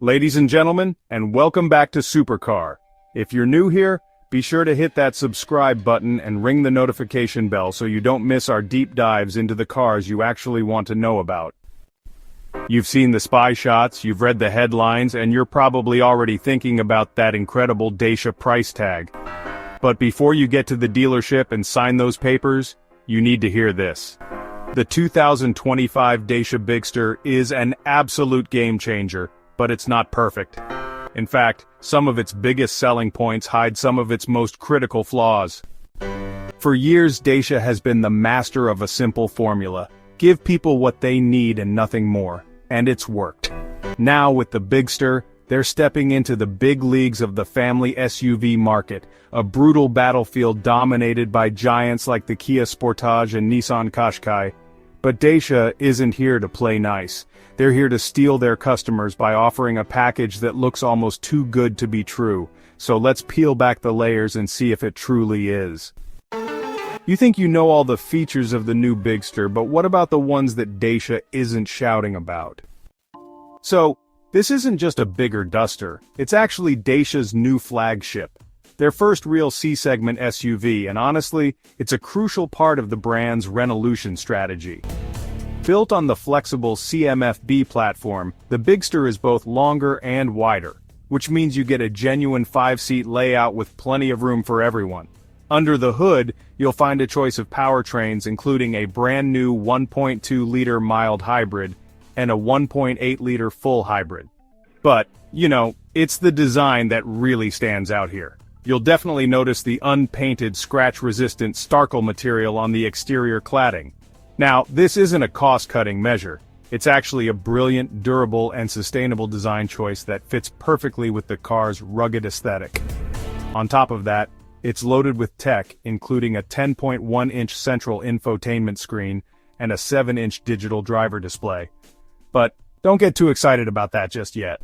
Ladies and gentlemen, and welcome back to Supercar. If you're new here, be sure to hit that subscribe button and ring the notification bell so you don't miss our deep dives into the cars you actually want to know about. You've seen the spy shots, you've read the headlines, and you're probably already thinking about that incredible Dacia price tag. But before you get to the dealership and sign those papers, you need to hear this. The 2025 Dacia Bigster is an absolute game changer, but it's not perfect. In fact, some of its biggest selling points hide some of its most critical flaws. For years, Dacia has been the master of a simple formula: give people what they need and nothing more. And it's worked. Now with the Bigster, they're stepping into the big leagues of the family SUV market, a brutal battlefield dominated by giants like the Kia Sportage and Nissan Qashqai. But Dacia isn't here to play nice. They're here to steal their customers by offering a package that looks almost too good to be true. So let's peel back the layers and see if it truly is. You think you know all the features of the new Bigster, but what about the ones that Dacia isn't shouting about? So, this isn't just a bigger duster, it's actually Dacia's new flagship. Their first real C-segment SUV, and honestly, it's a crucial part of the brand's Renaulution strategy. Built on the flexible CMF-B platform, the Bigster is both longer and wider, which means you get a genuine 5-seat layout with plenty of room for everyone. Under the hood, you'll find a choice of powertrains including a brand new 1.2-liter mild hybrid and a 1.8-liter full hybrid. But, it's the design that really stands out here. You'll definitely notice the unpainted, scratch-resistant Starkle material on the exterior cladding. Now, this isn't a cost-cutting measure. It's actually a brilliant, durable, and sustainable design choice that fits perfectly with the car's rugged aesthetic. On top of that, it's loaded with tech, including a 10.1-inch central infotainment screen and a 7-inch digital driver display. But don't get too excited about that just yet.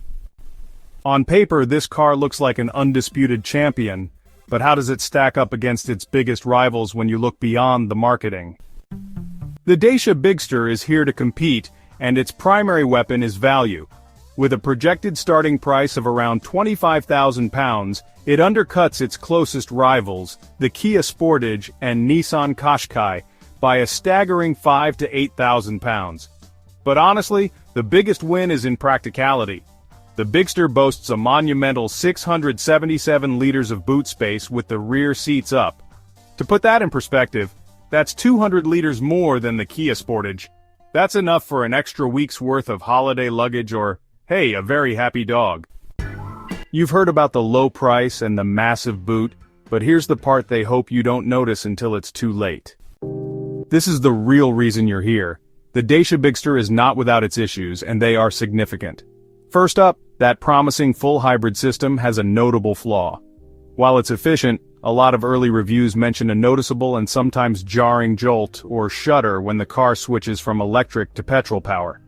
On paper, this car looks like an undisputed champion, but how does it stack up against its biggest rivals when you look beyond the marketing? The Dacia Bigster is here to compete, and its primary weapon is value. With a projected starting price of around £25,000, it undercuts its closest rivals, the Kia Sportage and Nissan Qashqai, by a staggering £5,000 to £8,000. But honestly, the biggest win is in practicality. The Bigster boasts a monumental 677 liters of boot space with the rear seats up. To put that in perspective, that's 200 liters more than the Kia Sportage. That's enough for an extra week's worth of holiday luggage or, hey, a very happy dog. You've heard about the low price and the massive boot, but here's the part they hope you don't notice until it's too late. This is the real reason you're here. The Dacia Bigster is not without its issues, and they are significant. First up, that promising full hybrid system has a notable flaw. While it's efficient, a lot of early reviews mention a noticeable and sometimes jarring jolt or shudder when the car switches from electric to petrol power.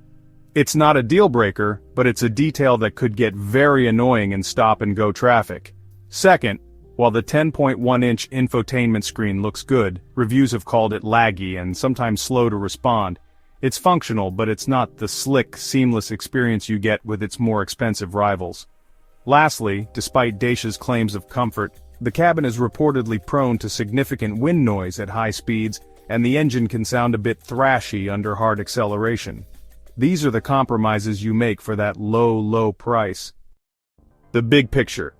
It's not a deal breaker, but it's a detail that could get very annoying in stop-and-go traffic. Second, while the 10.1-inch infotainment screen looks good, reviews have called it laggy and sometimes slow to respond. It's functional, but it's not the slick, seamless experience you get with its more expensive rivals. Lastly, despite Dacia's claims of comfort, the cabin is reportedly prone to significant wind noise at high speeds, and the engine can sound a bit thrashy under hard acceleration. These are the compromises you make for that low price. The big picture.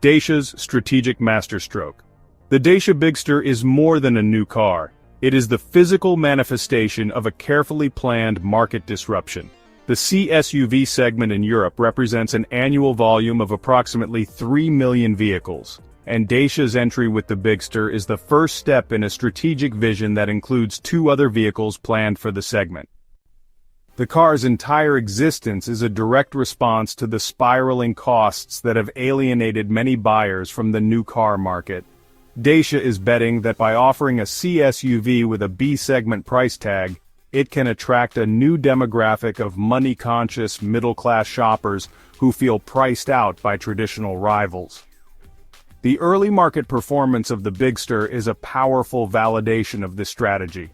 Dacia's strategic masterstroke. The Dacia Bigster is more than a new car. It is the physical manifestation of a carefully planned market disruption. The C-SUV segment in Europe represents an annual volume of approximately 3 million vehicles, and Dacia's entry with the Bigster is the first step in a strategic vision that includes 2 other vehicles planned for the segment. The car's entire existence is a direct response to the spiraling costs that have alienated many buyers from the new car market. Dacia is betting that by offering a C-SUV with a B-segment price tag, it can attract a new demographic of money-conscious middle-class shoppers who feel priced out by traditional rivals. The early market performance of the Bigster is a powerful validation of this strategy.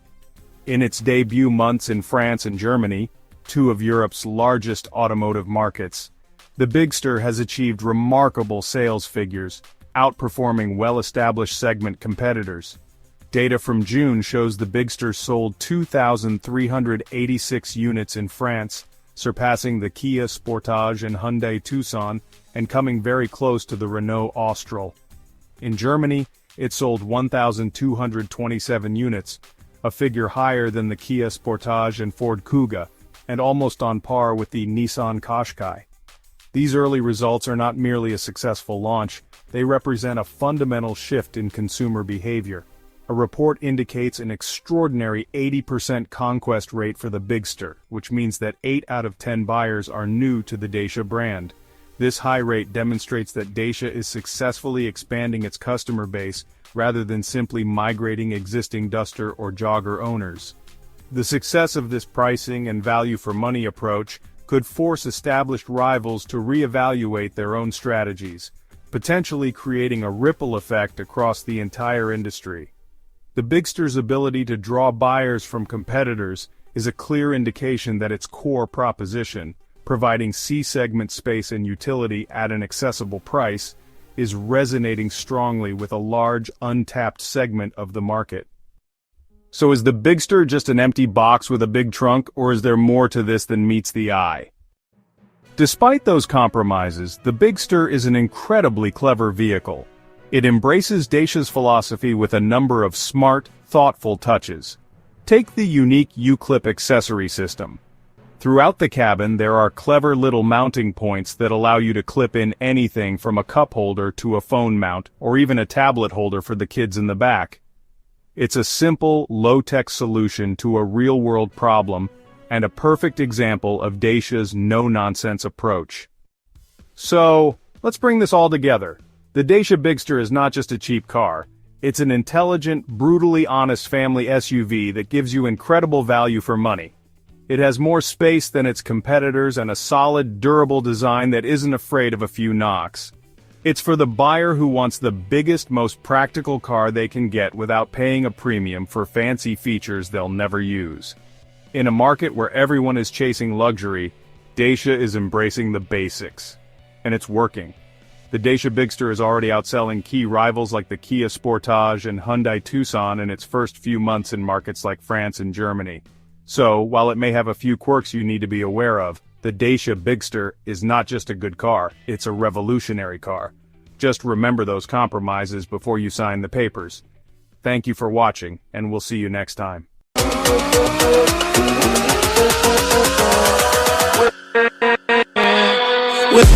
In its debut months in France and Germany, 2 of Europe's largest automotive markets, The Bigster has achieved remarkable sales figures, outperforming well-established segment competitors. Data from June shows the Bigster sold 2,386 units in France, surpassing the Kia Sportage and Hyundai Tucson, and coming very close to the Renault Austral. In Germany, it sold 1,227 units, a figure higher than the Kia Sportage and Ford Kuga, and almost on par with the Nissan Qashqai. These early results are not merely a successful launch, they represent a fundamental shift in consumer behavior. A report indicates an extraordinary 80% conquest rate for the Bigster, which means that 8 out of 10 buyers are new to the Dacia brand. This high rate demonstrates that Dacia is successfully expanding its customer base rather than simply migrating existing Duster or Jogger owners. The success of this pricing and value for money approach could force established rivals to reevaluate their own strategies, potentially creating a ripple effect across the entire industry. The Bigster's ability to draw buyers from competitors is a clear indication that its core proposition, providing C-segment space and utility at an accessible price, is resonating strongly with a large, untapped segment of the market. So is the Bigster just an empty box with a big trunk, or is there more to this than meets the eye? Despite those compromises, the Bigster is an incredibly clever vehicle. It embraces Dacia's philosophy with a number of smart, thoughtful touches. Take the unique YouClip accessory system. Throughout the cabin there are clever little mounting points that allow you to clip in anything from a cup holder to a phone mount, or even a tablet holder for the kids in the back. It's a simple, low-tech solution to a real-world problem, and a perfect example of Dacia's no-nonsense approach. So, let's bring this all together. The Dacia Bigster is not just a cheap car. It's an intelligent, brutally honest family SUV that gives you incredible value for money. It has more space than its competitors and a solid, durable design that isn't afraid of a few knocks. It's for the buyer who wants the biggest, most practical car they can get without paying a premium for fancy features they'll never use. In a market where everyone is chasing luxury, Dacia is embracing the basics. And it's working. The Dacia Bigster is already outselling key rivals like the Kia Sportage and Hyundai Tucson in its first few months in markets like France and Germany. So, while it may have a few quirks you need to be aware of, the Dacia Bigster is not just a good car, it's a revolutionary car. Just remember those compromises before you sign the papers. Thank you for watching, and we'll see you next time. With